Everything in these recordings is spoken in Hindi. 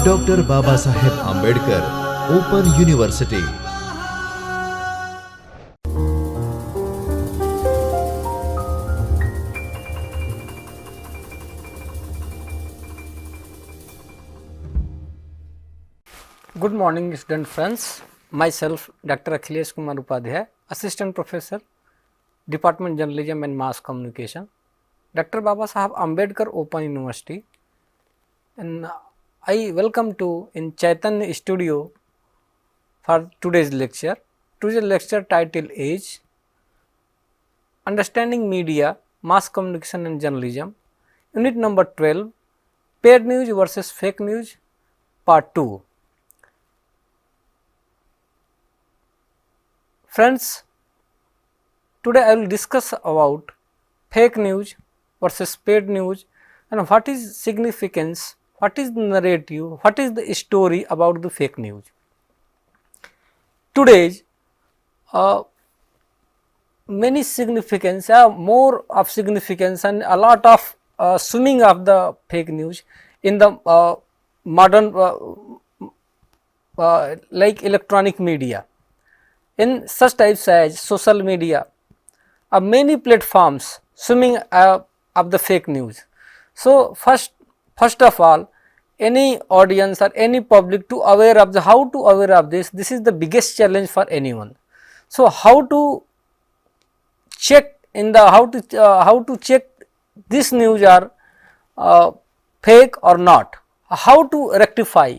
Doctor Babasaheb Ambedkar open university. Good morning, student friends. Myself, Dr. Akhilesh Kumar Upadhyay, Assistant Professor, Department Journalism and Mass Communication, Dr. Babasaheb Ambedkar Open University, and I welcome to in Chaitanya Studio for today's lecture. Today's lecture title is Understanding Media, Mass Communication and Journalism, Unit number 12, Paid News versus Fake News, Part 2. Friends, today I will discuss about fake news versus paid news and what is significance, what is the narrative, what is the story about the fake news. Today's many significance, more of significance and a lot of swimming of the fake news in the modern like electronic media. In such types as social media, many platforms swimming of the fake news. So first of all, any audience or any public to aware of the how to aware of this is the biggest challenge for anyone. So how to check in the how to check this news are fake or not, how to rectify,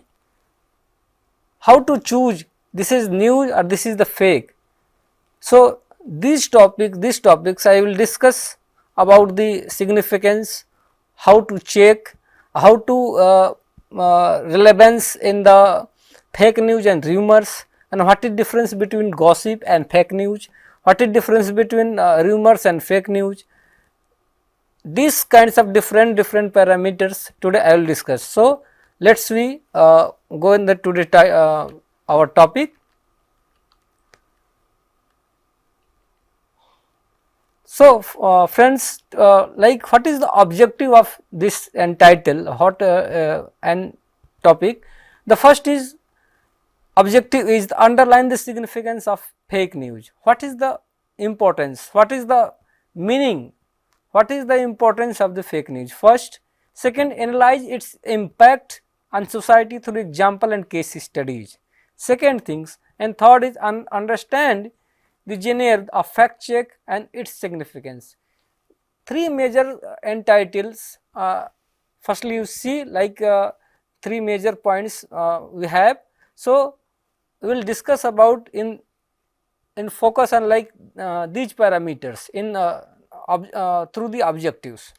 how to choose this is news or this is the fake. So these topics I will discuss about the significance, how to check, how to relevance in the fake news and rumors, and what is difference between gossip and fake news, what is difference between rumors and fake news. These kinds of different parameters today I will discuss. So let's we go in the today our topic. So friends, like what is the objective of this and title, what and topic. The first is objective is to underline the significance of fake news. What is the importance, what is the meaning, what is the importance of the fake news first. Second, analyze its impact on society through example and case studies. Second things, and third is understand the genre of fact check and its significance. Three major entitles. Firstly, you see like three major points we have. So we will discuss about in focus on like these parameters in through the objectives.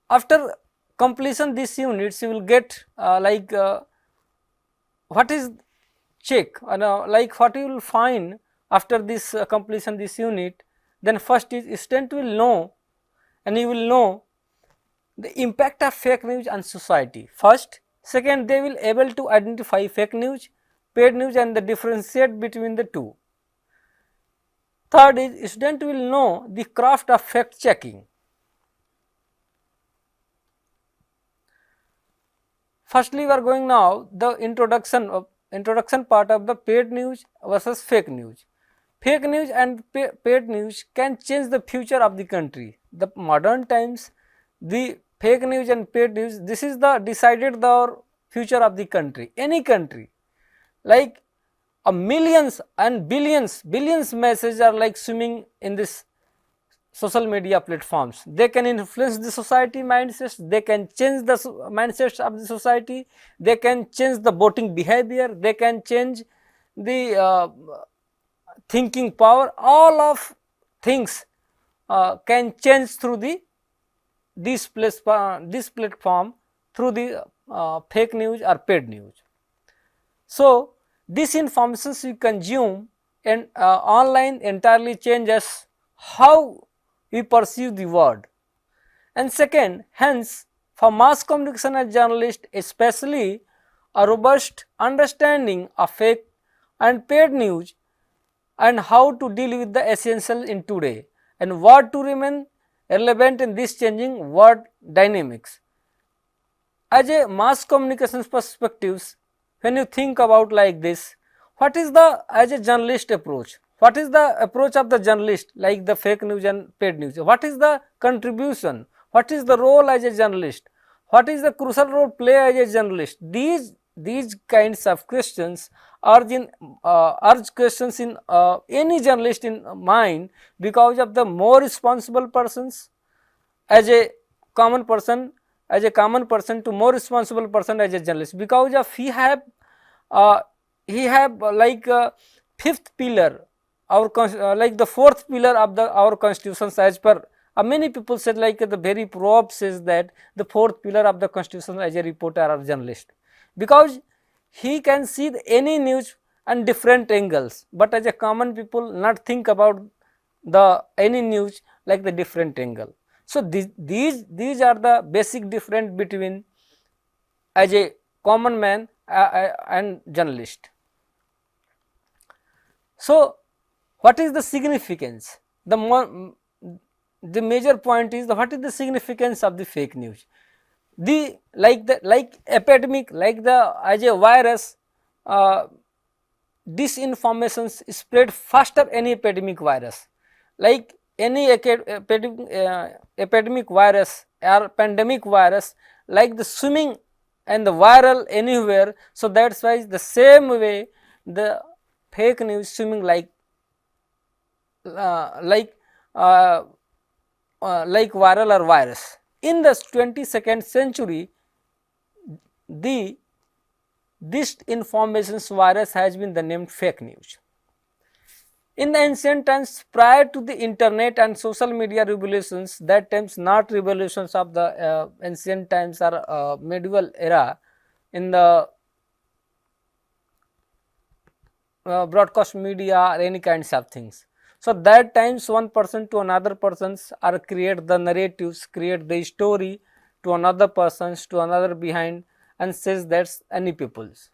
After completion these units, you will get like what is check and like what you will find after this completion this unit. Then first is student will know, and you will know the impact of fake news on society first. Second, they will able to identify fake news, paid news and the differentiate between the two. Third is student will know the craft of fact checking. Firstly, we are going now the introduction part of the paid news versus fake news. Fake news and paid news can change the future of the country. The modern times, the fake news and paid news, this is the decided the future of the country, any country. Like millions and billions messages are like swimming in this social media platforms. They can influence the society mindsets, they can change the mindsets of the society, they can change the voting behavior, they can change the thinking power. All of things can change through the this platform through the fake news or paid news. So this information we consume and online entirely changes how we perceive the world. And second, hence for mass communication and journalists especially, a robust understanding of fake and paid news and how to deal with the essential in today and what to remain relevant in this changing world dynamics. as a mass communication perspectives, when you think about like this, what is the as a journalist approach? What is the approach of the journalist like the fake news and paid news? What is the contribution? What is the role as a journalist? What is the crucial role play as a journalist? These kinds of questions urge questions in any journalist in mind, because of the more responsible persons as a common person, to more responsible person as a journalist, because of he have like fifth pillar, our like the fourth pillar of the our constitutions, as per many people said, like the very proverb says that the fourth pillar of the constitution as a reporter or journalist, because he can see any news and different angles, but as a common people not think about the any news like the different angle. So these are the basic difference between as a common man and journalist. So what is the significance? The major point is what is the significance of the fake news? The like epidemic, like the as a virus, disinformation spread faster any epidemic virus, like any epidemic virus or pandemic virus, like the swimming and the viral anywhere. So that's why the same way the fake news swimming like uh, like uh, like viral or virus. In the 22nd century, this information virus has been the named fake news. In the ancient times, prior to the internet and social media revolutions, that times not revolutions of the ancient times or medieval era, in the broadcast media or any kinds of things. So that times one person to another persons or create the narratives, create the story to another persons, to another behind, and says that's any people's.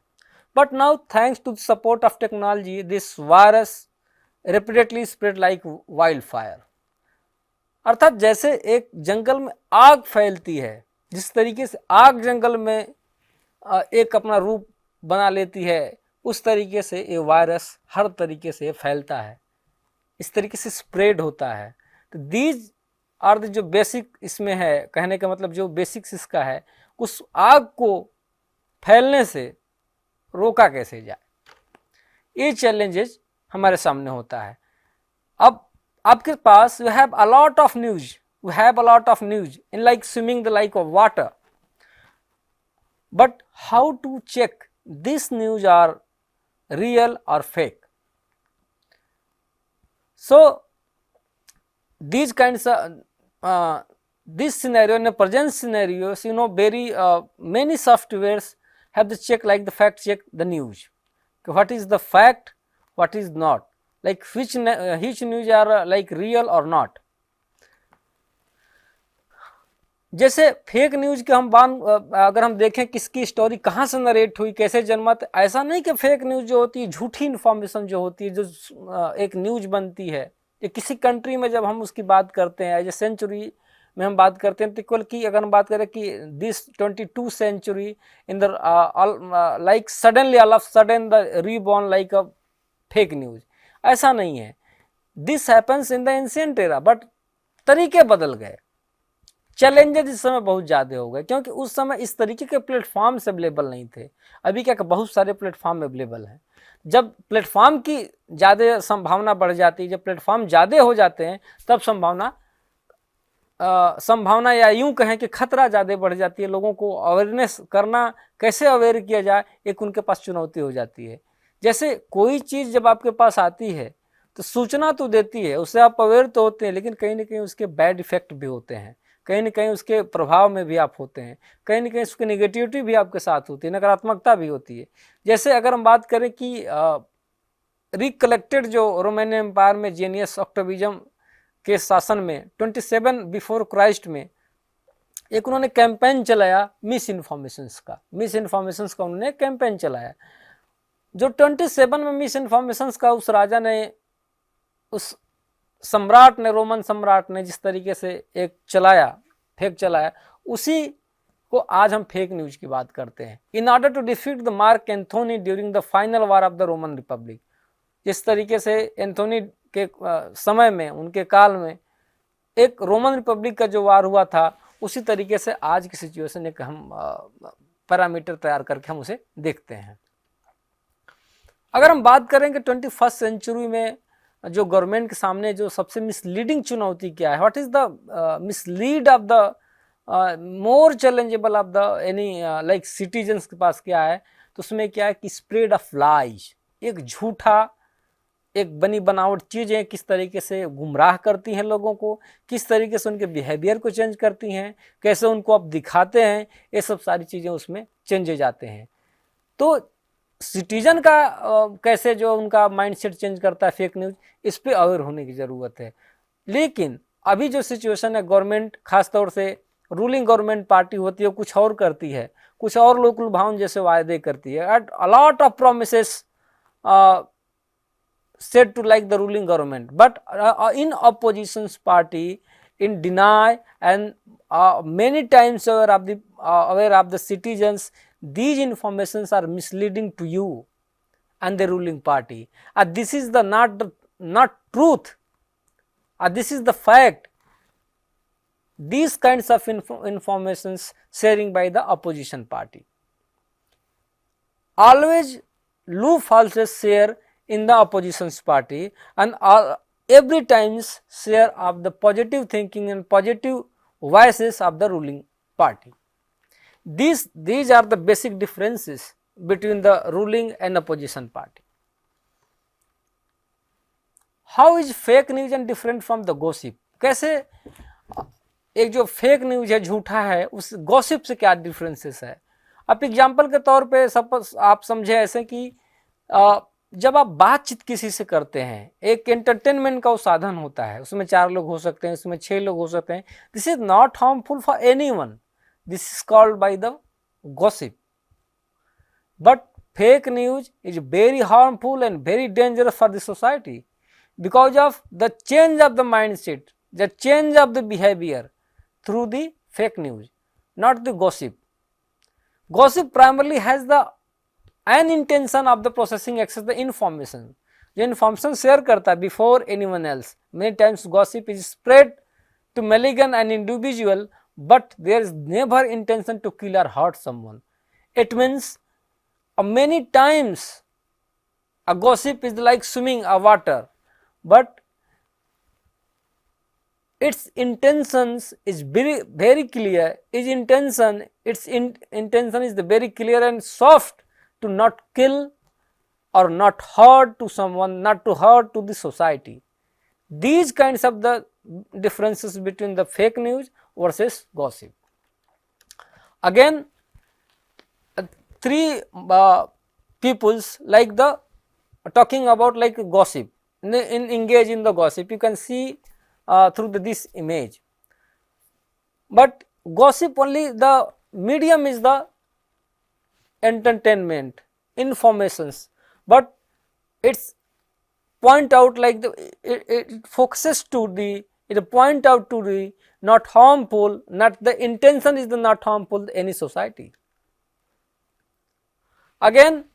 But now thanks to the support of technology, this virus repeatedly spread like wildfire. अर्थात जैसे एक जंगल में आग फैलती है, जिस तरीके से आग जंगल में एक अपना रूप बना लेती है, उस तरीके से ये वायरस हर तरीके से फैलता है, इस तरीके से स्प्रेड होता है. तो दीज आर द जो बेसिक इसमें है, कहने का मतलब जो बेसिक्स इसका है, उस आग को फैलने से रोका कैसे जाए, ये चैलेंजेस हमारे सामने होता है. अब आपके पास you have a lot of news, in like swimming the like of water, but how to check this news are real or fake? So these kinds of this scenario, in the present scenarios, very many softwares have the check, like the fact check the news, what is the fact, what is not, like which news are like real or not. जैसे फेक न्यूज के हम अगर हम देखें किसकी स्टोरी कहाँ से नरेट हुई, कैसे जन्मा, तो ऐसा नहीं कि फेक न्यूज जो होती है, झूठी इन्फॉर्मेशन जो होती है, जो एक न्यूज बनती है, ये किसी कंट्री में जब हम उसकी बात करते हैं, एज ए सेंचुरी में हम बात करते हैं, तो इक्वल की अगर हम बात करें कि this 22 century in the like suddenly all of sudden the reborn like a fake news, ऐसा नहीं है. This happens in the ancient era, but तरीके बदल गए, चैलेंजेस इस समय बहुत ज़्यादा हो गए, क्योंकि उस समय इस तरीके के प्लेटफॉर्म्स अवेलेबल नहीं थे. अभी क्या बहुत सारे प्लेटफॉर्म अवेलेबल हैं. जब प्लेटफॉर्म की ज़्यादा संभावना बढ़ जाती है, जब प्लेटफॉर्म ज़्यादा हो जाते हैं, तब संभावना या यूं कहें कि खतरा ज़्यादा बढ़ जाती है. लोगों को अवेयरनेस करना, कैसे अवेयर किया जाए, एक उनके पास चुनौती हो जाती है. जैसे कोई चीज़ जब आपके पास आती है तो सूचना तो देती है, उससे आप अवेयर तो होते हैं, लेकिन कहीं ना कहीं उसके बैड इफेक्ट भी होते हैं, कहीं ना कहीं उसके प्रभाव में भी आप होते हैं, कहीं ना कहीं उसकी नेगेटिविटी भी आपके साथ होती है, नकारात्मकता भी होती है. जैसे अगर हम बात करें कि रिकलेक्टेड जो रोमन एम्पायर में जेनियस ऑक्टोविज्म के शासन में 27 बिफोर क्राइस्ट में एक उन्होंने कैंपेन चलाया मिस इन्फॉर्मेशंस का उन्होंने कैंपेन चलाया. जो 27 में मिस इन्फॉर्मेशंस का उस राजा ने, उस सम्राट ने, रोमन सम्राट ने जिस तरीके से एक चलाया, फेक चलाया, उसी को आज हम फेक न्यूज की बात करते हैं। In order to defeat the Mark Anthony during the final war of the Roman republic, जिस तरीके से एंथोनी के समय में, उनके काल में एक रोमन रिपब्लिक का जो वार हुआ था, उसी तरीके से आज की सिचुएशन एक हम पैरामीटर तैयार करके हम उसे देखते हैं। अगर हम बात करें कि 21st सेंचुरी में जो गवर्नमेंट के सामने जो सबसे मिसलीडिंग चुनौती क्या है, what is the mislead of the more challengeable of the any like citizens के पास क्या है, तो उसमें क्या है कि स्प्रेड ऑफ लाइज, एक झूठा, एक बनी बनावट चीज़ें किस तरीके से गुमराह करती हैं लोगों को, किस तरीके से उनके बिहेवियर को चेंज करती हैं, कैसे उनको अब दिखाते हैं, ये सब सारी चीज़ें उसमें चेंजे जाते हैं। तो सिटीजन का कैसे जो उनका माइंडसेट चेंज करता है फेक न्यूज़, इस पे अवेयर होने की ज़रूरत है। लेकिन अभी जो सिचुएशन है, गवर्नमेंट खासतौर से रूलिंग गवर्नमेंट पार्टी होती है, कुछ और करती है, कुछ और लोक लुभावन जैसे वायदे करती है, at a lot of promises said to like the ruling government, but in opposition's party in deny and many times aware of the citizens, these informations are misleading to you and the ruling party, this is the not truth, this is the fact. These kinds of informations sharing by the opposition party, always loop falses share in the opposition's party, and every times share of the positive thinking and positive voices of the ruling party. These are the basic differences between the ruling and opposition party. How is fake news and different from the gossip? कैसे एक जो फेक न्यूज है, झूठा है, उस गॉसिप से क्या डिफरेंसेस है? अब एग्जाम्पल के तौर पे सपोज आप समझे ऐसे कि जब आप बातचीत किसी से करते हैं, एक एंटरटेनमेंट का वो साधन होता है, उसमें 4 लोग हो सकते हैं, उसमें 6 लोग हो सकते हैं, this is not harmful for anyone, this is called by the gossip. But fake news is very harmful and very dangerous for the society because of the change of the mindset, the change of the behavior through the fake news, not the gossip. Gossip primarily has the an intention of the processing access the information, जो information share करता है before anyone else. Many times gossip is spread to malignant an individual, but there is never intention to kill or hurt someone. It means many times a gossip is like swimming a water, but its intentions is very clear, its intention is the very clear and soft, to not kill or not hurt to someone, not to hurt to the society. These kinds of the differences between the fake news versus gossip. Again, 3 peoples like the talking about like gossip, in engage in the gossip, you can see through this image. But gossip only, the medium is the entertainment, informations, but it's point out like it focuses to the, it point out to the not harmful, not the intention is the not harmful any society. Again,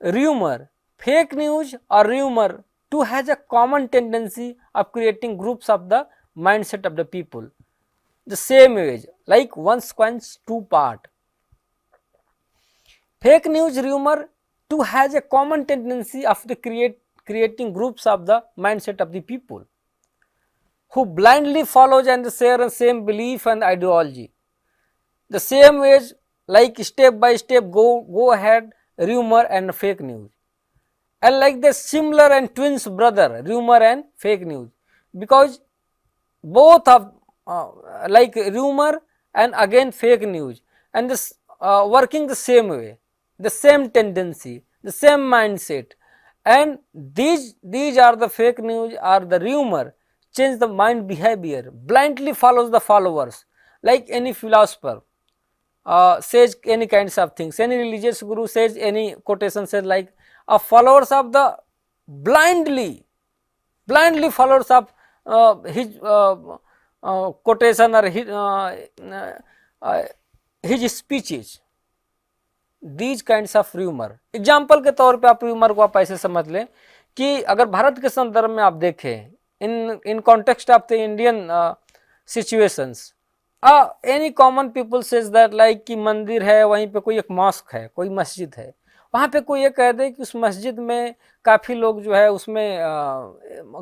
rumor, fake news or rumor too has a common tendency of creating groups of the mindset of the people. The same age, like one coins 2 part. Fake news rumor too has a common tendency of the creating groups of the mindset of the people who blindly follows and share the same belief and ideology. The same age, like step by step go ahead rumor and fake news. And like the similar and twins brother, rumor and fake news, because both of like rumor and again fake news, and this working the same way, the same tendency, the same mindset, and these are the fake news or the rumor change the mind behavior, blindly follows the followers, like any philosopher says any kinds of things, any religious guru says any quotation says like followers of the blindly followers of his quotation or his his speeches, these kinds of rumour. Example के तौर पे आप र्यूमर को आप ऐसे समझ लें कि अगर भारत के संदर्भ में आप देखें, in context of the Indian situations, any common people says that like कि मंदिर है, वहीं पे कोई एक मॉस्क है, कोई मस्जिद है, वहाँ पे कोई ये कह दे कि उस मस्जिद में काफ़ी लोग जो है उसमें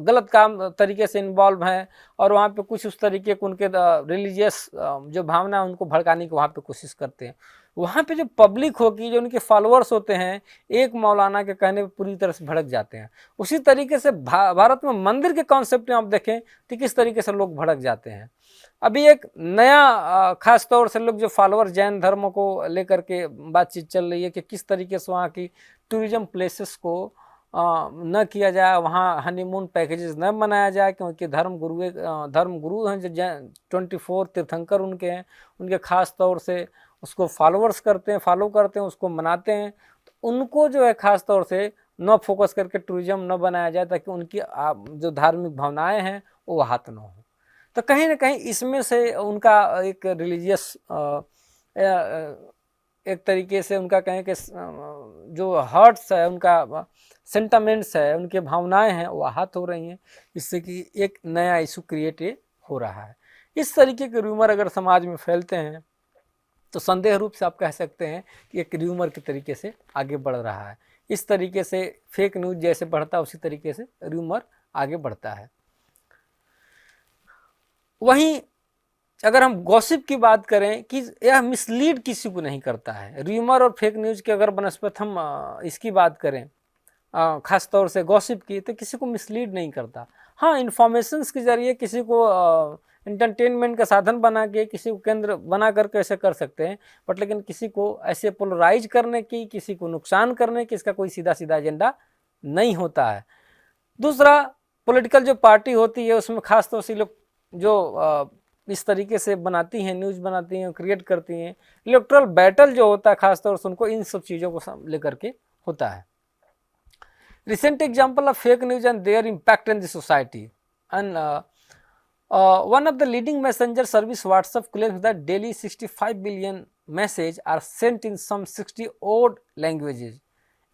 गलत काम तरीके से इन्वॉल्व हैं, और वहाँ पे कुछ उस तरीके के उनके रिलीजियस जो भावना है उनको भड़काने की वहाँ पे कोशिश करते हैं। वहाँ पे जो पब्लिक होगी, जो उनके फॉलोअर्स होते हैं, एक मौलाना के कहने पे पूरी तरह से भड़क जाते हैं। उसी तरीके से भारत में मंदिर के कॉन्सेप्ट में आप देखें तो किस तरीके से लोग भड़क जाते हैं। अभी एक नया खास तौर से लोग जो फॉलोअर जैन धर्म को लेकर के बातचीत चल रही है कि किस तरीके से वहाँ की टूरिज्म प्लेसेस को न किया जाए, वहाँ हनीमून पैकेजेस न बनाया जाए, क्योंकि धर्म गुरु हैं जो 24 तीर्थंकर उनके हैं, उनके खास तौर से उसको फॉलोअर्स करते हैं, फॉलो करते हैं, उसको मनाते हैं। तो उनको जो है खास तौर से न फोकस करके टूरिज्म न बनाया जाए, ताकि उनकी जो धार्मिक भावनाएं हैं वो आहत न हो। तो कहीं ना कहीं इसमें से उनका एक रिलीजियस एक तरीके से उनका कहें कि जो हर्ट्स है, उनका सेंटामेंट्स है, उनके भावनाएं हैं वो आहत हो रही हैं, इससे कि एक नया इशू क्रिएट हो रहा है। इस तरीके के रूमर अगर समाज में फैलते हैं तो संदेह रूप से आप कह सकते हैं कि एक र्यूमर के तरीके से आगे बढ़ रहा है। इस तरीके से फेक न्यूज़ जैसे बढ़ता है उसी तरीके से र्यूमर आगे बढ़ता है। वहीं अगर हम गॉसिप की बात करें कि यह मिसलीड किसी को नहीं करता है, र्यूमर और फेक न्यूज़ की अगर बनस्पत हम इसकी बात करें खास तौर से गॉसिप की, तो किसी को मिसलीड नहीं करता। हाँ, इन्फॉर्मेशंस के जरिए किसी को एंटरटेनमेंट का साधन बना के, किसी को केंद्र बना करके ऐसे कर सकते हैं, बट लेकिन किसी को ऐसे पोलराइज करने की, किसी को नुकसान करने की इसका कोई सीधा सीधा एजेंडा नहीं होता है। दूसरा, पॉलिटिकल जो पार्टी होती है उसमें खास तौर से लोग जो इस तरीके से बनाती हैं, न्यूज़ बनाती हैं, क्रिएट करती हैं, इलेक्टोरल बैटल जो होता है खास तौर से उनको इन सब चीज़ों को लेकर के होता है। Recent example of fake news and their impact in the society, and one of the leading messenger service WhatsApp claims that daily 65 billion messages are sent in some 60 odd languages.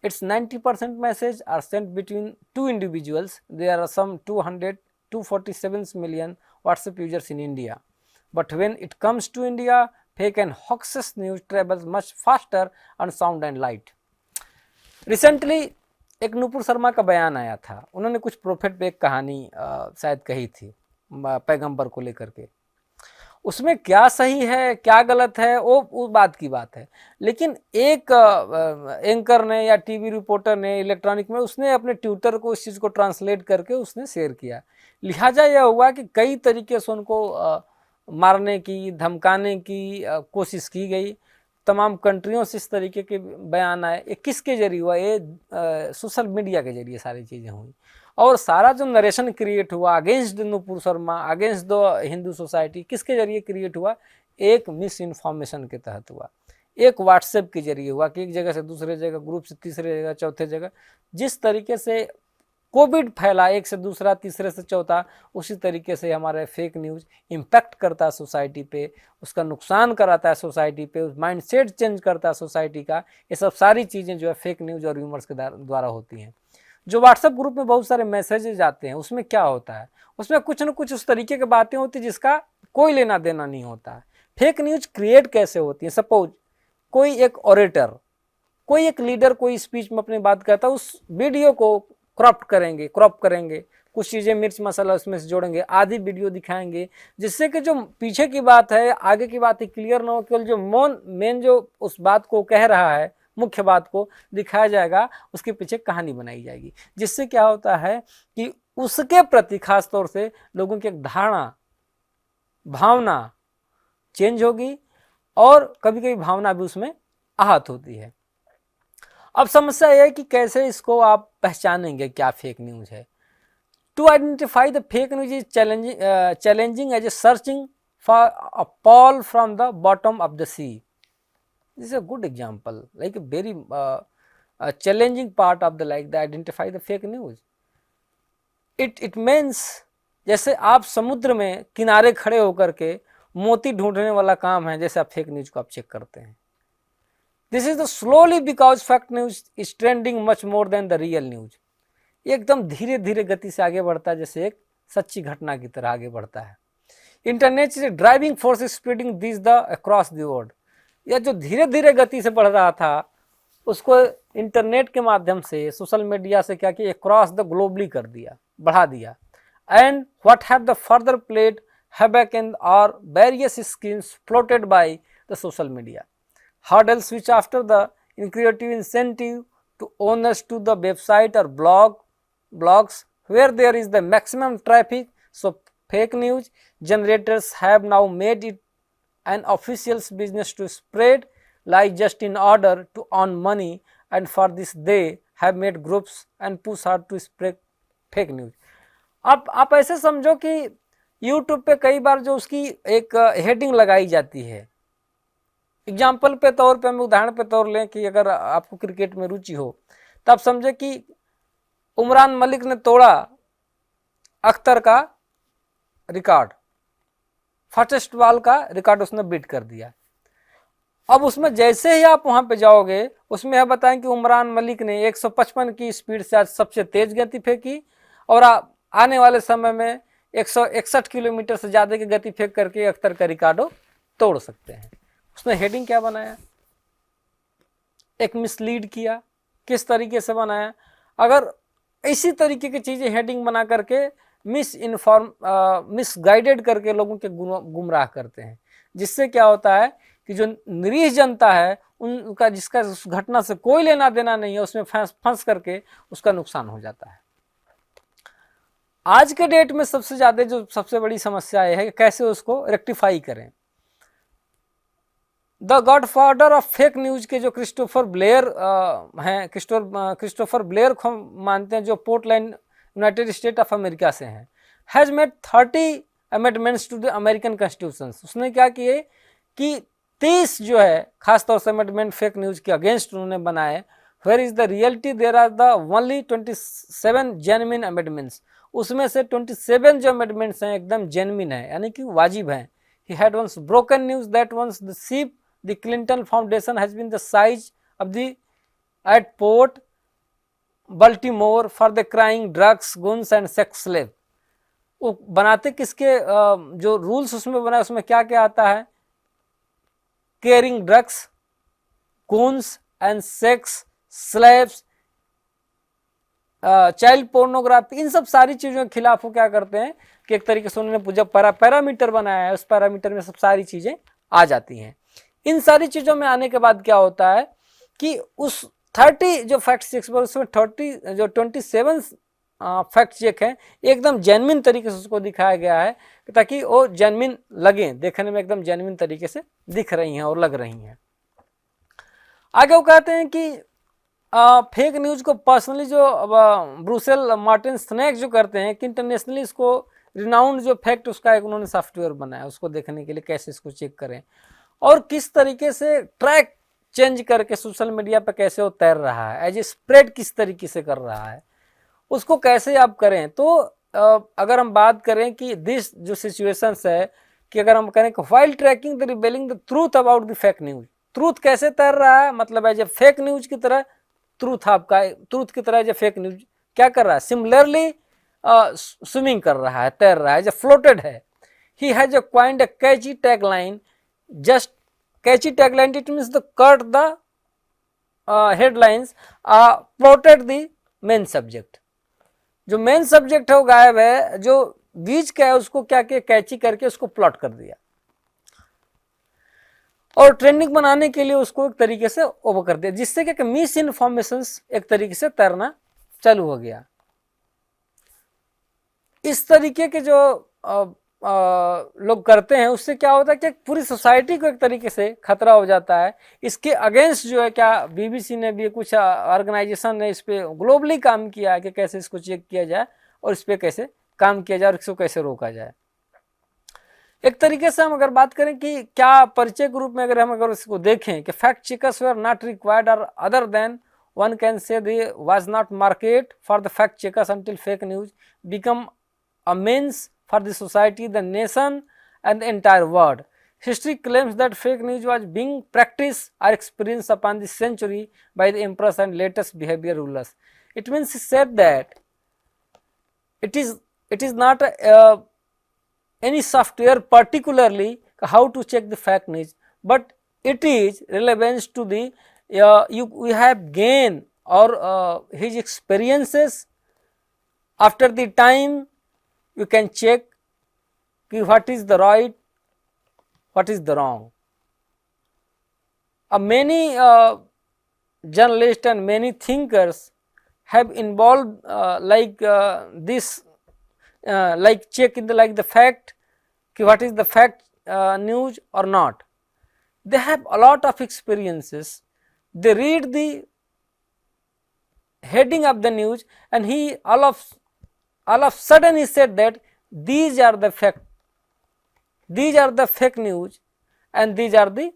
Its 90% messages are sent between two individuals. There are some 247 million WhatsApp users in India, but when it comes to India, fake and hoaxes news travels much faster on sound and light. Recently एक नूपुर शर्मा का बयान आया था, उन्होंने कुछ प्रोफेट पे एक कहानी शायद कही थी पैगंबर को लेकर के। उसमें क्या सही है क्या गलत है वो उस बात की बात है, लेकिन एक एंकर ने या टीवी रिपोर्टर ने इलेक्ट्रॉनिक में उसने अपने ट्विटर को इस चीज़ को ट्रांसलेट करके उसने शेयर किया। लिहाजा यह हुआ कि कई तरीके से उनको मारने की, धमकाने की कोशिश की गई। तमाम कंट्रियों से इस तरीके के बयान आए। ये किसके जरिए हुआ? ये सोशल मीडिया के जरिए सारी चीज़ें हुई, और सारा जो नरेशन क्रिएट हुआ against Nupur Sharma, against the Hindu society, किसके जरिए क्रिएट हुआ? एक मिस इन्फॉर्मेशन के तहत हुआ, एक व्हाट्सएप के जरिए हुआ कि एक जगह से दूसरे जगह, ग्रुप से तीसरे जगह, चौथे जगह। जिस तरीके से कोविड फैला एक से दूसरा, तीसरे से चौथा, उसी तरीके से हमारे फेक न्यूज़ इम्पैक्ट करता है सोसाइटी पे, उसका नुकसान कराता है सोसाइटी पे, उस माइंडसेट चेंज करता है सोसाइटी का। ये सब सारी चीज़ें जो है फेक न्यूज़ और र्यूमर्स के द्वारा होती हैं। जो व्हाट्सएप ग्रुप में बहुत सारे मैसेजेज आते हैं, उसमें क्या होता है? उसमें कुछ न कुछ उस तरीके की बातें होती हैं जिसका कोई लेना देना नहीं होता है। फेक न्यूज़ क्रिएट कैसे होती है? सपोज कोई एक ऑरेटर, कोई एक लीडर कोई स्पीच में अपनी बात कहता है, उस वीडियो को क्रॉप करेंगे, कुछ चीज़ें मिर्च मसाला उसमें से जोड़ेंगे, आधी वीडियो दिखाएंगे, जिससे कि जो पीछे की बात है, आगे की बात है क्लियर ना हो, केवल जो मेन जो उस बात को कह रहा है, मुख्य बात को दिखाया जाएगा, उसके पीछे कहानी बनाई जाएगी। जिससे क्या होता है कि उसके प्रति खास तौर से लोगों की एक धारणा, भावना चेंज होगी, और कभी कभी भावना भी उसमें आहत होती है। अब समस्या यह है कि कैसे इसको आप पहचानेंगे क्या फेक न्यूज़ है। To identify the fake news is challenging as a searching for a pearl from the bottom of the sea. This is a good example, like a very challenging part of the like the identify the fake news. It means जैसे आप समुद्र में किनारे खड़े होकर के मोती ढूंढने वाला काम है, जैसे आप फेक न्यूज को आप चेक करते हैं। This is the slowly because fact news is trending much more than the real news. एकदम धीरे धीरे गति से आगे बढ़ता है, जैसे एक सच्ची घटना की तरह आगे बढ़ता है। Internet is driving force spreading this the across the world. यह जो धीरे धीरे गति से बढ़ रहा था, उसको इंटरनेट के माध्यम से, सोशल मीडिया से क्या किया, अक्रॉस द ग्लोबली कर दिया, बढ़ा दिया। And what have the further played havoc in और various schemes floated by the social media hurdles which after the creative incentive to owners to the website or blogs where there is the maximum traffic. So fake news generators have now made it an official business to spread lies just in order to earn money, and for this they have made groups and push hard to spread fake news. आप ऐसे समझो कि YouTube पे कई बार जो उसकी एक हेडिंग लगाई जाती है, एग्जाम्पल पे तौर पे, हम उदाहरण पे तौर लें कि अगर आपको क्रिकेट में रुचि हो, तो आप समझे कि उमरान मलिक ने तोड़ा अख्तर का रिकॉर्ड, फास्टेस्ट बॉल का रिकॉर्ड उसने बीट कर दिया। अब उसमें जैसे ही आप वहां पे जाओगे, उसमें यह बताएं कि उमरान मलिक ने 155 की स्पीड से आज सबसे तेज गति फेंकी, और आने वाले समय में 161 किलोमीटर से ज़्यादा की गति फेंक करके अख्तर का रिकॉर्ड तोड़ सकते हैं। उसने हेडिंग क्या बनाया, एक मिसलीड किया। किस तरीके से बनाया? अगर इसी तरीके की चीज़ें हेडिंग बना करके मिसगाइडेड करके लोगों के गुमराह करते हैं, जिससे क्या होता है कि जो निरीह जनता है, उनका जिसका उस घटना से कोई लेना देना नहीं है, उसमें फंस करके उसका नुकसान हो जाता है। आज के डेट में सबसे ज़्यादा जो सबसे बड़ी समस्या यह है कि कैसे उसको रेक्टिफाई करें। The godfather of fake news के जो क्रिस्टोफर ब्लेयर हैं, क्रिस्टोफर ब्लेयर को मानते हैं, जो Portland United State of America से हैं, has made 30 amendments to the American constitution. उसने क्या किए कि 30 जो है खासतौर से अमेंडमेंट फेक न्यूज के अगेंस्ट उन्होंने बनाए। Where is the reality there are the only 27 genuine amendments. उसमें से 27 जो अमेंडमेंट्स हैं एकदम जेन्युइन है, यानी कि वाजिब हैं। He had once broken news that once the सीप the Clinton Foundation has been the size of the at Port Baltimore for the crying drugs, guns and sex slave। वो बनाते किसके, जो रूल्स उसमें बनाए उसमें क्या क्या आता है, carrying drugs, guns and sex slaves, child pornography, इन सब सारी चीज़ों के खिलाफ वो क्या करते हैं कि एक तरीके से उन्होंने जब पैरामीटर बनाया है, उस पैरामीटर में सब सारी चीज़ें आ जाती हैं। इन सारी चीज़ों में आने के बाद क्या होता है कि उस 30 जो फैक्ट चेक, उसमें 27 फैक्ट चेक हैं, एकदम जेन्युइन तरीके से उसको दिखाया गया है ताकि वो जेन्युइन लगे, देखने में एकदम जेन्युइन तरीके से दिख रही हैं और लग रही हैं। आगे वो कहते हैं कि फेक न्यूज को पर्सनली जो ब्रूसेल मार्टिन स्नैक जो करते हैं कि इंटरनेशनली इसको रिनाउंड जो फैक्ट उसका एक उन्होंने सॉफ्टवेयर बनाया, उसको देखने के लिए कैसे इसको चेक करें और किस तरीके से ट्रैक चेंज करके सोशल मीडिया पे कैसे वो तैर रहा है, एज ए स्प्रेड किस तरीके से कर रहा है, उसको कैसे आप करें। तो अगर हम बात करें कि दिस जो सिचुएशंस है कि अगर हम करें while tracking the revealing the truth about the fake news, truth कैसे तैर रहा है, मतलब एज ए फेक न्यूज की तरह ट्रूथ, आपका ट्रूथ की तरह एज ए फेक न्यूज क्या कर रहा है, सिमिलरली स्विमिंग कर रहा है, तैर रहा है, जो फ्लोटेड है। He has coined a catchy tagline, just catchy tagline, it means the cut the headlines, plotted the main subject। जो मेन सब्जेक्ट है वो गायब है, जो बीच का है उसको क्या किया, कैची करके उसको प्लॉट कर दिया और ट्रेंडिंग बनाने के लिए उसको एक तरीके से ओवर कर दिया, जिससे क्या मिस इन्फॉर्मेशन एक तरीके से तैरना चालू हो गया। इस तरीके के जो लोग करते हैं उससे क्या होता है कि पूरी सोसाइटी को एक तरीके से खतरा हो जाता है। इसके अगेंस्ट जो है क्या बीबीसी ने भी, कुछ ऑर्गेनाइजेशन ने इस पर ग्लोबली काम किया है कि कैसे इसको चेक किया जाए और इस पर कैसे काम किया जाए और इसको कैसे रोका जाए। एक तरीके से हम अगर बात करें कि क्या परिचय के रूप में अगर इसको देखें कि fact checkers were not required और other than one can say they was not market for the fact checkers until fake news become a means for the society, the nation and the entire world. History claims that fake news was being practiced or experienced upon the century by the emperors and latest behavior rulers. It means he said that it is not any software particularly how to check the fake news, but it is relevance to the we have gained or his experiences. After the time you can check what is the right, what is the wrong. Many journalists and many thinkers have involved this like check in the like the fact what is the fact news or not. They have a lot of experiences. They read the heading of the news and he all of sudden he said that these are the fact, these are the fake news and these are the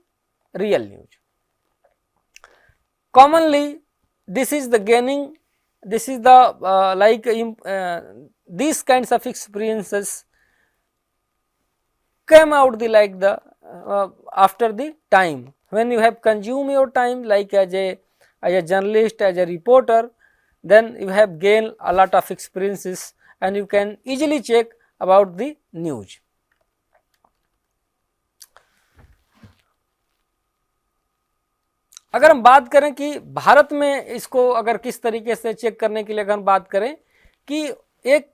real news. Commonly this is the gaining, this is the these kinds of experiences came out the like the after the time when you have consumed your time like as a journalist, as a reporter, then you have gained a lot of experiences and you can easily check about the news. अगर हम बात करें कि भारत में इसको अगर किस तरीके से चेक करने के लिए अगर हम बात करें कि एक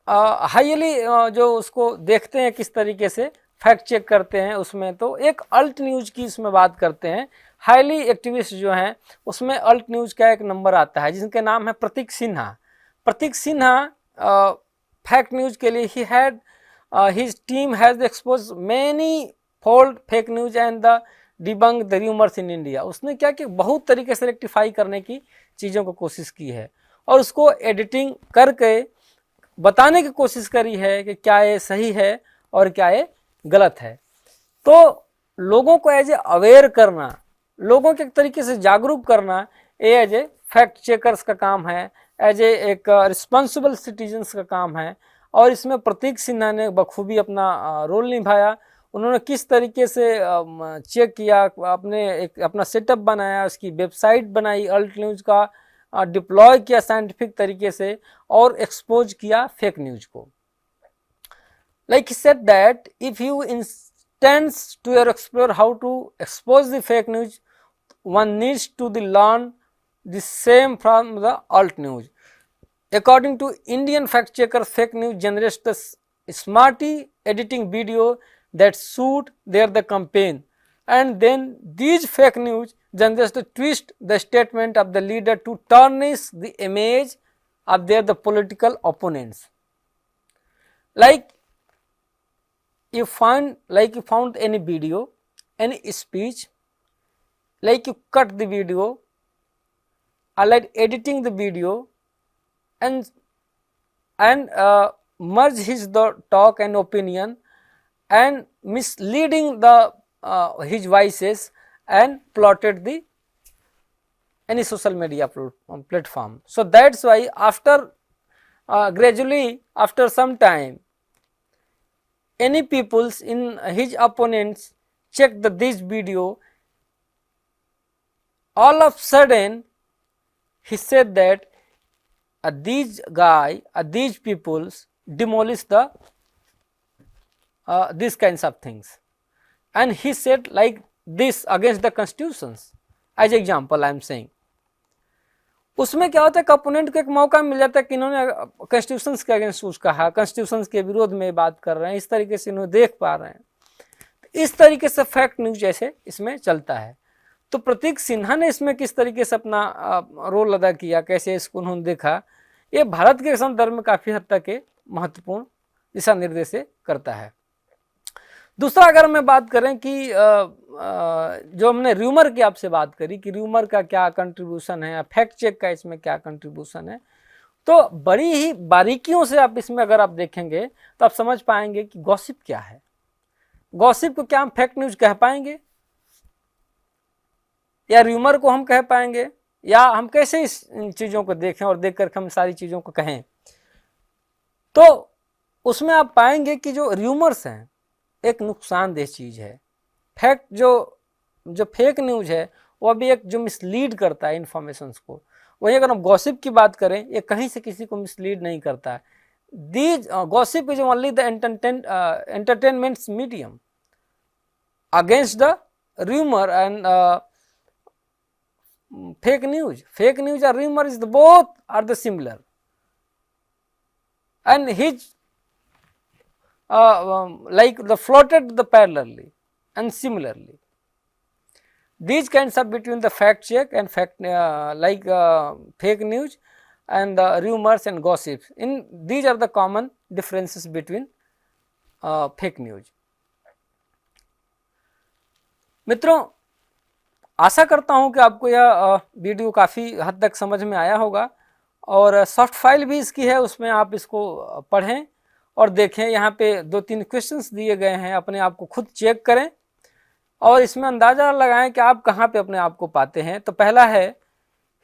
हाईली जो उसको देखते हैं किस तरीके से फैक्ट चेक करते हैं, उसमें तो एक अल्ट न्यूज की इसमें बात करते हैं। हाईली एक्टिविस्ट जो हैं उसमें अल्ट न्यूज का एक नंबर आता है जिनके नाम है प्रतीक सिन्हा। प्रतीक सिन्हा फैक्ट न्यूज के लिए he had his team has expose many fold fake news and the debunk the rumours in India. उसने क्या कि बहुत तरीके से रेक्टिफाई करने की चीज़ों को कोशिश की है और उसको एडिटिंग करके बताने की कोशिश करी है कि क्या ये सही है और क्या ये गलत है। तो लोगों को एज ए अवेयर करना, लोगों के एक तरीके से जागरूक करना, ये एज ए फैक्ट चेकर्स का काम है, एज ए एक रिस्पॉन्सिबल सिटीजन्स का काम है। और इसमें प्रतीक सिन्हा ने बखूबी अपना रोल निभाया। उन्होंने किस तरीके से चेक किया, अपना सेटअप बनाया, उसकी वेबसाइट बनाई, अल्ट न्यूज़ का डिप्लॉय किया साइंटिफिक तरीके से और एक्सपोज किया फेक न्यूज को। Like he said that if you intends to explore how to expose the fake news, one needs to learn the same from the Alt News. According to Indian fact checkers, fake news generates the smarty editing video that suit the campaign, and then these fake news generates to twist the statement of the leader to tarnish the image of the political opponents. Like you found any video, any speech, like you cut the video, or like editing the video and merge his the talk and opinion and misleading the his voices and plotted the any social media platform. So that's why after gradually after some time any peoples in his opponents check this video, all of sudden he said that these peoples demolish the these kinds of things, and he said like this against the constitutions. As example I am saying, उसमें क्या होता है कि अपोनेंट को एक मौका मिल जाता है कि इन्होंने कॉन्स्टिट्यूशंस के अगेंस्ट कुछ कहा, कॉन्स्टिट्यूशंस के विरोध में बात कर रहे हैं, इस तरीके से इन्होंने देख पा रहे हैं। इस तरीके से फैक्ट न्यूज जैसे इसमें चलता है। तो प्रतीक सिन्हा ने इसमें किस तरीके से अपना रोल अदा किया, कैसे इसको उन्होंने देखा, ये भारत के संदर्भ में काफ़ी हद तक के महत्वपूर्ण दिशा निर्देश करता है। दूसरा अगर मैं बात करें कि जो हमने र्यूमर की आपसे बात करी कि र्यूमर का क्या कंट्रीब्यूशन है, फैक्ट चेक का इसमें क्या कंट्रीब्यूशन है, तो बड़ी ही बारीकियों से आप इसमें अगर आप देखेंगे तो आप समझ पाएंगे कि गॉसिप क्या है। गॉसिप को क्या हम फैक्ट न्यूज कह पाएंगे या र्यूमर को हम कह पाएंगे, या हम कैसे इन चीज़ों को देखें और देख कर हम सारी चीज़ों को कहें। तो उसमें आप पाएंगे कि जो र्यूमर्स हैं एक नुकसानदेह चीज़ है। फैक्ट जो फेक न्यूज है वह भी एक जो मिसलीड करता है इन्फॉर्मेशंस को। वही अगर हम गॉसिप की बात करें, ये कहीं से किसी को मिसलीड नहीं करता है। These gossip is only the entertainment medium against the rumor and fake news. Fake news or rumor is both are the similar, and his like the floated the parallelly and similarly. These kinds of between the fact check and fact fake news and the rumors and gossips. In these are the common differences between fake news. मित्रों, आशा करता हूं कि आपको यह वीडियो काफ़ी हद तक समझ में आया होगा और सॉफ्ट फाइल भी इसकी है, उसमें आप इसको पढ़ें और देखें। यहाँ पे 2-3 क्वेश्चंस दिए गए हैं, अपने आप को खुद चेक करें और इसमें अंदाज़ा लगाएं कि आप कहाँ पे अपने आप को पाते हैं। तो पहला है,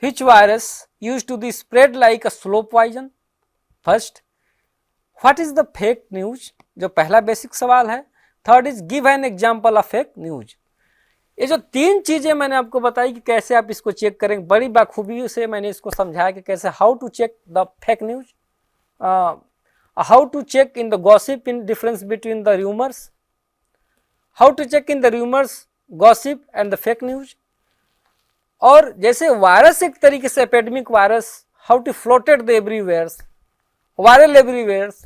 which virus used to be spread like a slow poison. First, what is the fake news, जो पहला बेसिक सवाल है। Third is, give an example of fake news. ये जो 3 चीज़ें मैंने आपको बताई कि कैसे आप इसको चेक करें, बड़ी बाखूबी से मैंने इसको समझाया कि कैसे, how to check the fake news, how to check in the gossip in difference between the rumours, how to check in the rumours, gossip and the fake news. और जैसे वायरस एक तरीके से epidemic virus, how to floated the everywheres, viral everywheres,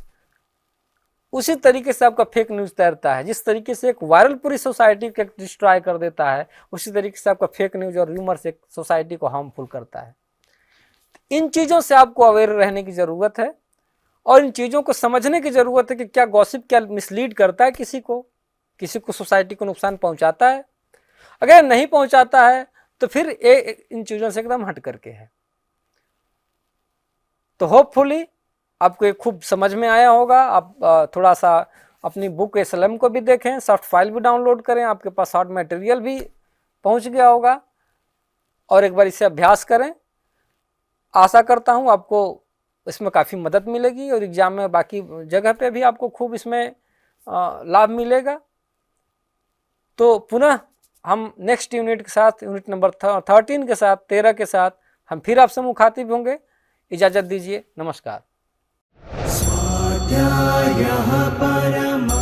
उसी तरीके से आपका फेक न्यूज़ तैरता है। जिस तरीके से एक वायरल पूरी सोसाइटी को डिस्ट्रॉय कर देता है, उसी तरीके से आपका फेक न्यूज़ और र्यूमर्स एक सोसाइटी को हार्मफुल करता है। इन चीज़ों से आपको अवेयर रहने की ज़रूरत है और इन चीज़ों को समझने की ज़रूरत है कि क्या गॉसिप क्या मिसलीड करता है किसी को सोसाइटी को नुकसान पहुँचाता है। अगर नहीं पहुँचाता है तो फिर इन चीज़ों से एकदम हट करके है। तो होपफुली आपको ये खूब समझ में आया होगा। आप थोड़ा सा अपनी बुक SLM को भी देखें, सॉफ्ट फाइल भी डाउनलोड करें, आपके पास शॉर्ट मटेरियल भी पहुंच गया होगा और एक बार इसे अभ्यास करें। आशा करता हूं आपको इसमें काफ़ी मदद मिलेगी और एग्ज़ाम में बाकी जगह पे भी आपको खूब इसमें लाभ मिलेगा। तो पुनः हम नेक्स्ट यूनिट के साथ, यूनिट नंबर 13 के साथ, 13 के साथ हम फिर आपसे मुखातिब होंगे। इजाज़त दीजिए, नमस्कार। स्वाध्यायः परमः